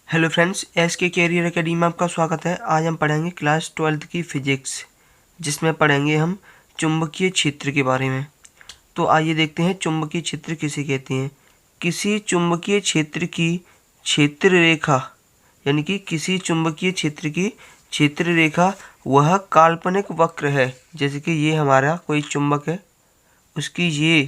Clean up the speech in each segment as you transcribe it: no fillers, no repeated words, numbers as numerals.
Hello friends, S के career academy में आपका स्वागत है। आज हम पढ़ेंगे क्लास 12th की फिजिक्स, जिसमें पढ़ेंगे हम चुंबकीय क्षेत्र के बारे में। तो आइए देखते हैं चुंबकीय क्षेत्र किसे कहते हैं। किसी चुंबकीय क्षेत्र की क्षेत्र रेखा, यानी कि किसी चुंबकीय क्षेत्र की क्षेत्र रेखा वह काल्पनिक वक्र है। जैसे कि ये हमारा कोई चुंबक है, उसकी ये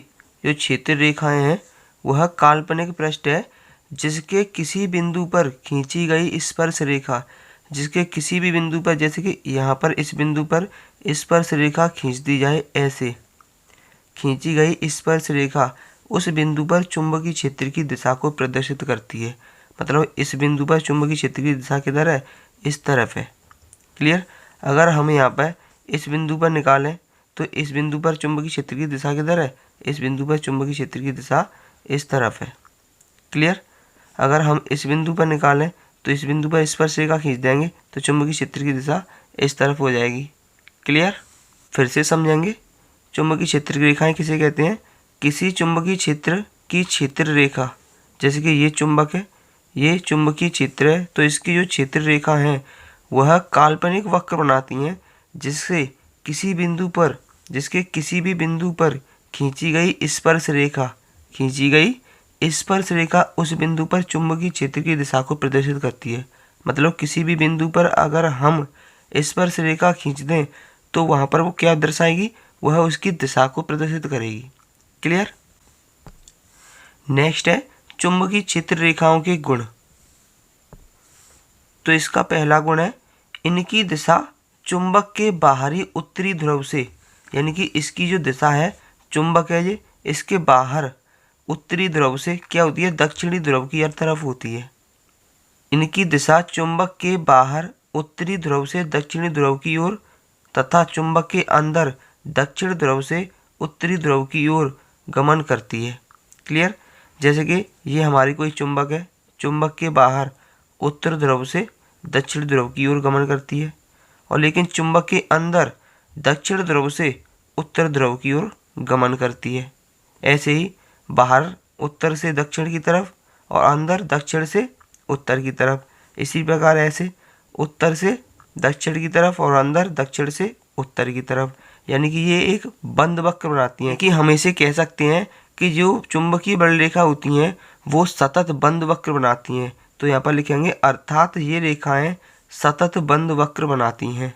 जो क्षेत्र रेखाएं हैं वह काल्पनिक पृष्ठ है जिसके किसी बिंदु पर खींची गई स्पर्श रेखा, जिसके किसी भी बिंदु पर, जैसे कि यहाँ पर इस बिंदु पर स्पर्श रेखा खींच दी जाए, ऐसे खींची गई स्पर्श रेखा उस बिंदु पर चुंबकीय क्षेत्र की दिशा को प्रदर्शित करती है। मतलब इस बिंदु पर चुंबकीय क्षेत्र की दिशा किधर है? इस तरफ है। क्लियर? अगर हम यहाँ पर इस बिंदु पर निकालें तो इस बिंदु पर चुंबकीय क्षेत्र की दिशा किधर है? इस बिंदु पर चुंबकीय क्षेत्र की दिशा इस तरफ है। क्लियर? अगर हम इस बिंदु पर निकालें तो इस बिंदु पर स्पर्श रेखा खींच देंगे तो चुंबकीय क्षेत्र की दिशा इस तरफ हो जाएगी। क्लियर? फिर से समझेंगे। चुंबकीय क्षेत्र की रेखाएं किसे कहते हैं? किसी चुंबकीय क्षेत्र की क्षेत्र रेखा, जैसे कि ये चुंबक है, ये चुंबकीय क्षेत्र है, तो इसकी जो क्षेत्र रेखा है वह काल्पनिक वक्र बनाती हैं जिसके किसी भी बिंदु पर खींची गई स्पर्श रेखा उस बिंदु पर चुंबकीय क्षेत्र की दिशा को प्रदर्शित करती है। मतलब किसी भी बिंदु पर अगर हम स्पर्श रेखा खींच दें तो वहां पर वो क्या दर्शाएगी? वह उसकी दिशा को प्रदर्शित करेगी। क्लियर? नेक्स्ट है चुंबकीय क्षेत्र रेखाओं के गुण। तो इसका पहला गुण है इनकी दिशा चुंबक के बाहरी उत्तरी ध्रुव से, यानी कि इसकी जो दिशा है, चुंबक है ये, इसके बाहर उत्तरी ध्रुव से क्या होती है? दक्षिणी ध्रुव की तरफ होती है। इनकी दिशा चुंबक के बाहर उत्तरी ध्रुव से दक्षिणी ध्रुव की ओर तथा चुंबक के अंदर दक्षिण ध्रुव से उत्तरी ध्रुव की ओर गमन करती है। क्लियर? जैसे कि ये हमारी कोई चुंबक है, चुंबक के बाहर उत्तर ध्रुव से दक्षिण ध्रुव की ओर गमन करती है, और लेकिन चुंबक के अंदर दक्षिण ध्रुव से उत्तर ध्रुव की ओर गमन करती है। ऐसे ही बाहर उत्तर से दक्षिण की तरफ और अंदर दक्षिण से उत्तर की तरफ। इसी प्रकार ऐसे उत्तर से दक्षिण की तरफ और अंदर दक्षिण से उत्तर की तरफ, यानी कि ये एक बंद वक्र बनाती हैं। कि हम इसे कह सकते हैं कि जो चुंबकीय बल रेखा होती हैं वो सतत बंद वक्र बनाती हैं। तो यहाँ पर लिखेंगे अर्थात ये रेखाएं सतत बंद वक्र बनाती हैं।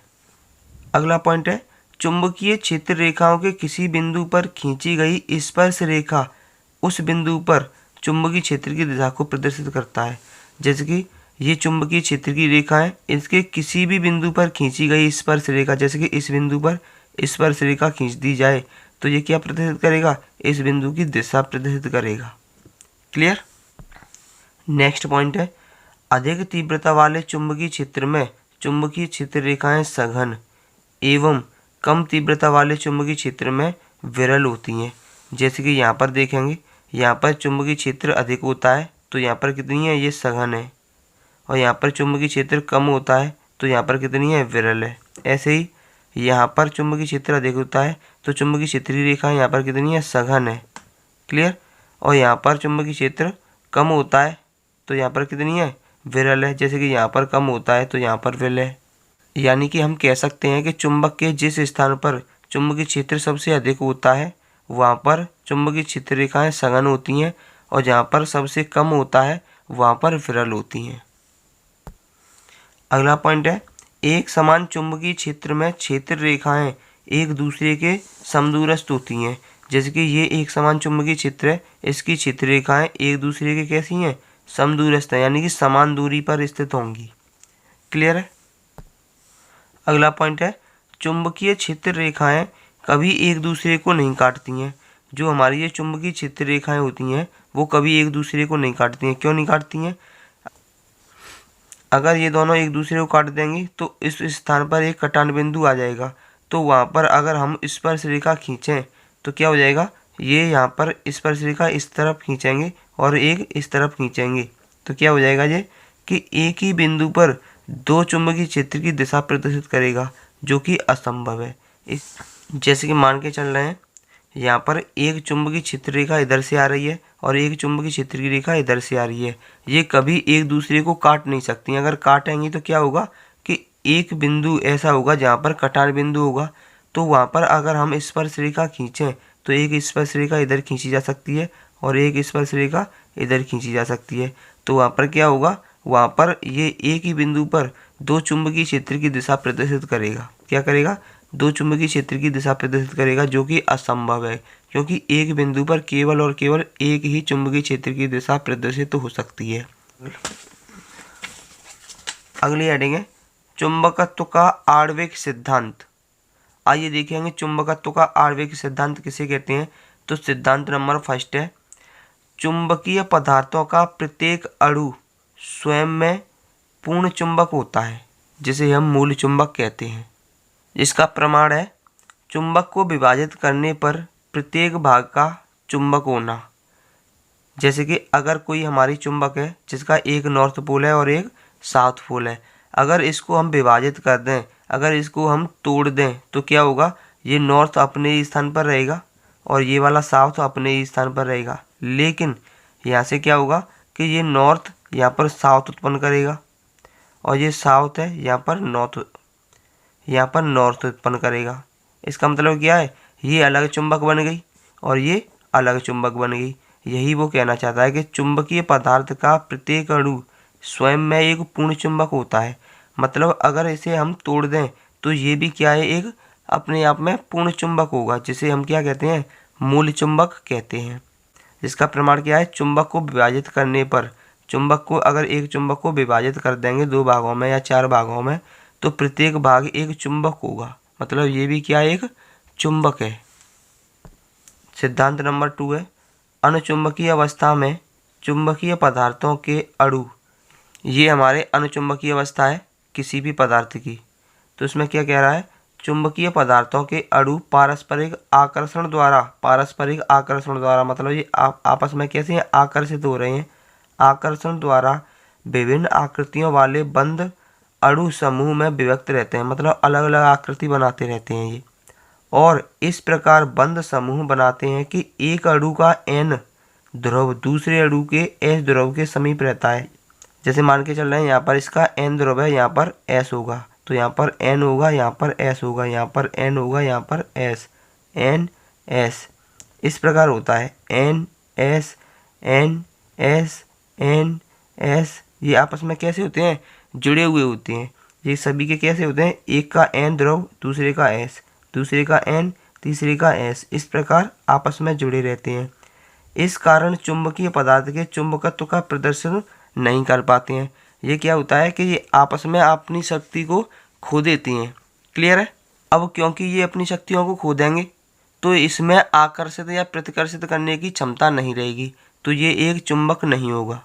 अगला पॉइंट है चुंबकीय क्षेत्र रेखाओं के किसी बिंदु पर खींची गई स्पर्श रेखा उस बिंदु पर चुंबकीय क्षेत्र की दिशा को प्रदर्शित करता है। जैसे कि ये चुंबकीय क्षेत्र की रेखा है, इसके किसी भी बिंदु पर खींची गई स्पर्श रेखा, जैसे कि इस बिंदु पर स्पर्श रेखा खींच दी जाए तो ये क्या प्रदर्शित करेगा? इस बिंदु की दिशा प्रदर्शित करेगा। क्लियर? नेक्स्ट पॉइंट है अधिक तीव्रता वाले चुंबकीय क्षेत्र में चुंबकीय क्षेत्र रेखाएं सघन एवं कम तीव्रता वाले चुंबकीय क्षेत्र में विरल होती हैं। जैसे कि यहाँ पर देखेंगे, यहाँ पर चुंबकीय क्षेत्र अधिक होता है तो यहाँ पर कितनी है? ये सघन है। और यहाँ पर चुंबकीय क्षेत्र कम होता है तो यहाँ पर कितनी है? विरल है। ऐसे ही यहाँ पर चुंबकीय क्षेत्र अधिक होता है तो चुंबकीय क्षेत्र की रेखा यहाँ पर कितनी है? सघन है। क्लियर? और यहाँ पर चुंबकीय क्षेत्र कम होता है तो यहाँ पर कितनी है? विरल है। जैसे कि यहाँ पर कम होता है तो यहाँ पर विरल है। यानी कि हम कह सकते हैं कि चुंबक के जिस स्थान पर चुंबकीय क्षेत्र सबसे अधिक होता है वहाँ पर चुंबकीय क्षेत्र रेखाएं सघन होती हैं, और जहाँ पर सबसे कम होता है वहाँ पर विरल होती हैं। अगला पॉइंट है एक समान चुंबकीय क्षेत्र में क्षेत्र रेखाएं एक दूसरे के समदूरस्थ होती हैं। जैसे कि ये एक समान चुंबकीय क्षेत्र है, इसकी क्षेत्र रेखाएं एक दूसरे के कैसी हैं? समदूरस्थ हैं, यानी कि समान दूरी पर स्थित होंगी। क्लियर है? अगला पॉइंट है चुंबकीय क्षेत्र रेखाएं कभी एक दूसरे को नहीं काटती हैं। जो हमारी ये चुंबकीय क्षेत्र रेखाएं होती हैं वो कभी एक दूसरे को नहीं काटती हैं। क्यों नहीं काटती हैं? अगर ये दोनों एक दूसरे को काट देंगी तो इस स्थान पर एक कटान बिंदु आ जाएगा, तो वहाँ पर अगर हम स्पर्श रेखा खींचें तो क्या हो जाएगा? ये यहाँ पर स्पर्श रेखा इस तरफ खींचेंगे और एक इस तरफ खींचेंगे तो क्या हो जाएगा ये कि एक ही बिंदु पर दो चुंबकीय क्षेत्र की दिशा प्रदर्शित करेगा, जो कि असंभव है। जैसे कि मान के चल रहे हैं यहाँ पर एक चुंबकीय क्षेत्र रेखा इधर से आ रही है और एक चुंबकीय क्षेत्र की रेखा इधर से आ रही है। ये कभी एक दूसरे को काट नहीं सकती। अगर काटेंगी तो क्या होगा कि एक बिंदु ऐसा होगा जहाँ पर कटार बिंदु होगा, तो वहाँ पर अगर हम स्पर्श रेखा खींचें तो एक स्पर्श रेखा इधर खींची जा सकती है और एक स्पर्श रेखा इधर खींची जा सकती है। तो वहाँ पर क्या होगा, वहाँ पर ये एक ही बिंदु पर दो चुंबकीय क्षेत्र की दिशा प्रदर्शित करेगा। क्या करेगा, दो चुंबकीय क्षेत्र की दिशा प्रदर्शित करेगा, जो कि असंभव है क्योंकि एक बिंदु पर केवल और केवल एक ही चुंबकीय क्षेत्र की दिशा प्रदर्शित हो सकती है। अगली हेडिंग है चुंबकत्व का आणविक सिद्धांत। आइए देखेंगे चुंबकत्व का आणविक सिद्धांत किसे कहते हैं। तो सिद्धांत नंबर फर्स्ट है, चुंबकीय पदार्थों का प्रत्येक अणु स्वयं में पूर्ण चुंबक होता है, जिसे हम मूल चुंबक कहते हैं। इसका प्रमाण है, चुंबक को विभाजित करने पर प्रत्येक भाग का चुंबक होना। जैसे कि अगर कोई हमारी चुंबक है जिसका एक नॉर्थ पोल है और एक साउथ पोल है, अगर इसको हम विभाजित कर दें, अगर इसको हम तोड़ दें तो क्या होगा, ये नॉर्थ अपने ही स्थान पर रहेगा और ये वाला साउथ अपने ही स्थान पर रहेगा। लेकिन यहाँ से क्या होगा कि ये नॉर्थ यहाँ पर साउथ उत्पन्न करेगा और ये साउथ है यहाँ पर नॉर्थ उत्पन्न करेगा। इसका मतलब क्या है, ये अलग चुंबक बन गई और ये अलग चुंबक बन गई। यही वो कहना चाहता है कि चुंबकीय पदार्थ का प्रत्येक अणु स्वयं में एक पूर्ण चुंबक होता है। मतलब अगर इसे हम तोड़ दें तो ये भी क्या है, एक अपने आप में पूर्ण चुंबक होगा, जिसे हम क्या कहते हैं, मूल चुंबक कहते हैं। जिसका प्रमाण क्या है, चुंबक को विभाजित करने पर, अगर एक चुंबक को विभाजित कर देंगे दो भागों में या चार भागों में, तो प्रत्येक भाग एक चुंबक होगा। मतलब ये भी क्या एक चुंबक है। सिद्धांत नंबर 2 है, अनुचुंबकीय अवस्था में चुंबकीय पदार्थों के अणु। ये हमारे अनुचुंबकीय अवस्था है किसी भी पदार्थ की। तो इसमें क्या कह रहा है, चुंबकीय पदार्थों के अणु पारस्परिक आकर्षण द्वारा, मतलब ये आपस में कैसे आकर्षित हो रहे हैं, आकर्षण द्वारा विभिन्न आकृतियों वाले बंद अणु समूह में विभक्त रहते हैं। मतलब अलग अलग आकृति बनाते रहते हैं ये, और इस प्रकार बंद समूह बनाते हैं कि एक अणु का N ध्रुव दूसरे अणु के S ध्रुव के समीप रहता है। जैसे मान के चल रहे हैं, यहाँ पर इसका N ध्रुव है, यहाँ पर S होगा, तो यहाँ पर N होगा, यहाँ पर S होगा, यहाँ पर N होगा, यहाँ पर S, N S इस प्रकार होता है। N S N S N S ये आपस में कैसे होते हैं, जुड़े हुए होते हैं। ये सभी के कैसे होते हैं, एक का N ध्रुव दूसरे का S, दूसरे का N तीसरे का S, इस प्रकार आपस में जुड़े रहते हैं। इस कारण चुंबकीय पदार्थ के चुंबकत्व का प्रदर्शन नहीं कर पाते हैं। ये क्या होता है कि ये आपस में अपनी शक्ति को खो देती हैं। क्लियर है। अब क्योंकि ये अपनी शक्तियों को खो देंगे तो इसमें आकर्षित या प्रतिकर्षित करने की क्षमता नहीं रहेगी, तो ये एक चुंबक नहीं होगा।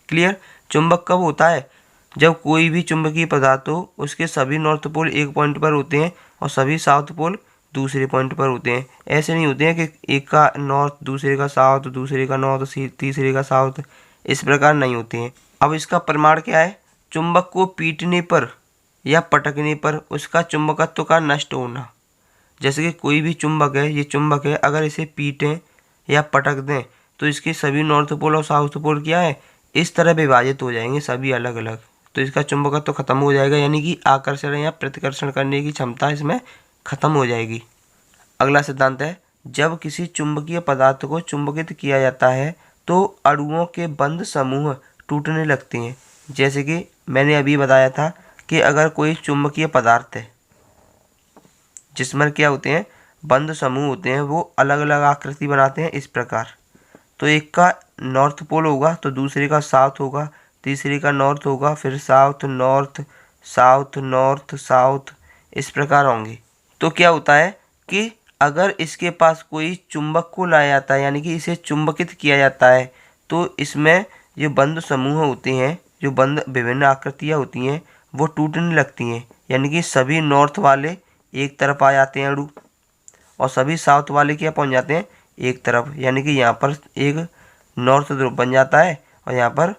क्लियर। चुंबक कब होता है, जब कोई भी चुंबकीय पदार्थ हो, उसके सभी नॉर्थ पोल एक पॉइंट पर होते हैं और सभी साउथ पोल दूसरे पॉइंट पर होते हैं। ऐसे नहीं होते हैं कि एक का नॉर्थ दूसरे का साउथ, दूसरे का नॉर्थ तीसरे का साउथ, इस प्रकार नहीं होते हैं। अब इसका प्रमाण क्या है, चुंबक को पीटने पर या पटकने पर उसका चुंबकत्व का नष्ट होना। जैसे कि कोई भी चुंबक है, ये चुंबक है, अगर इसे पीटें या पटक दें तो इसके सभी नॉर्थ पोल और साउथ पोल क्या है, इस तरह विभाजित हो जाएंगे, सभी अलग अलग, तो इसका चुंबकत्व खत्म हो जाएगा, यानी कि आकर्षण या प्रतिकर्षण करने की क्षमता इसमें खत्म हो जाएगी। अगला सिद्धांत है, जब किसी चुंबकीय पदार्थ को चुंबकित किया जाता है तो अणुओं के बंद समूह टूटने लगते हैं। जैसे कि मैंने अभी बताया था कि अगर कोई चुंबकीय पदार्थ है जिसमें क्या होते हैं, बंद समूह होते हैं, वो अलग अलग आकृति बनाते हैं इस प्रकार। तो एक का नॉर्थ पोल होगा तो दूसरे का साउथ होगा, तीसरे का नॉर्थ होगा, फिर south north south north south, इस प्रकार होंगे। तो क्या होता है कि अगर इसके पास कोई चुंबक को लाया जाता है, यानी कि इसे चुंबकित किया जाता है, तो इसमें जो बंद समूह होते हैं, जो बंद विभिन्न आकृतियाँ होती हैं, वो टूटने लगती हैं। यानी कि सभी नॉर्थ वाले एक तरफ आ जाते हैं अणु और सभी साउथ वाले क्या पहुंच जाते हैं एक तरफ। यानी कि यहाँ पर एक नॉर्थ ध्रुव बन जाता है और यहाँ पर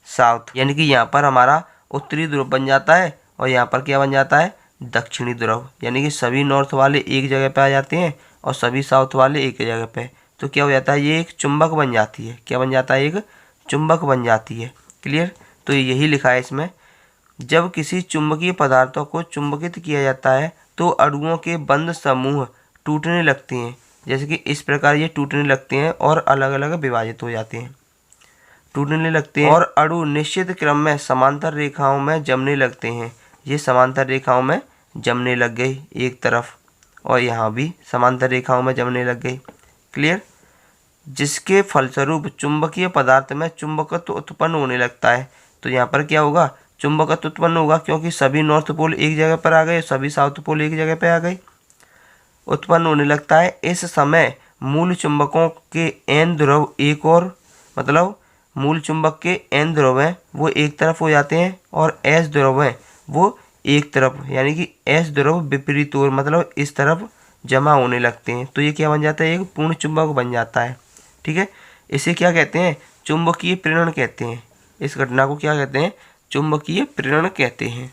साउथ, यानी कि यहाँ पर हमारा उत्तरी ध्रुव बन जाता है और यहाँ पर क्या बन जाता है, दक्षिणी ध्रुव। यानी कि सभी नॉर्थ वाले एक जगह पे आ जाते हैं और सभी साउथ वाले एक ही जगह पे, तो क्या हो जाता है, ये एक चुंबक बन जाती है। क्या बन जाता है, एक चुंबक बन जाती है। क्लियर। तो यही लिखा है इसमें, जब किसी चुंबकीय पदार्थों को चुंबकित किया जाता है तो अणुओं के बंद समूह टूटने लगते हैं। जैसे कि इस प्रकार ये टूटने लगते हैं और अलग अलग विभाजित हो जाते हैं, टूटने लगते हैं, और अणु निश्चित क्रम में समांतर रेखाओं में जमने लगते हैं। ये समांतर रेखाओं में जमने लग गई एक तरफ, और यहाँ भी समांतर रेखाओं में जमने लग गई। क्लियर। जिसके फलस्वरूप चुंबकीय पदार्थ में चुंबकत्व उत्पन्न होने लगता है। तो यहाँ पर क्या होगा, चुंबकत्व उत्पन्न होगा, क्योंकि सभी नॉर्थ पोल एक जगह पर आ गए, सभी साउथ पोल एक जगह पर आ गए, उत्पन्न होने लगता है। इस समय मूल चुंबकों के एन ध्रुव एक और, मतलब मूल चुंबक के एन ध्रुव हैं वो एक तरफ हो जाते हैं, और एस ध्रुव हैं वो एक तरफ, यानी कि एस ध्रुव विपरीत ओर, मतलब इस तरफ जमा होने लगते हैं। तो ये क्या बन जाता है, एक पूर्ण चुंबक बन जाता है। ठीक है। इसे क्या कहते हैं, चुंबकीय प्रेरण कहते हैं। इस घटना को क्या कहते हैं, चुंबकीय प्रेरण कहते हैं।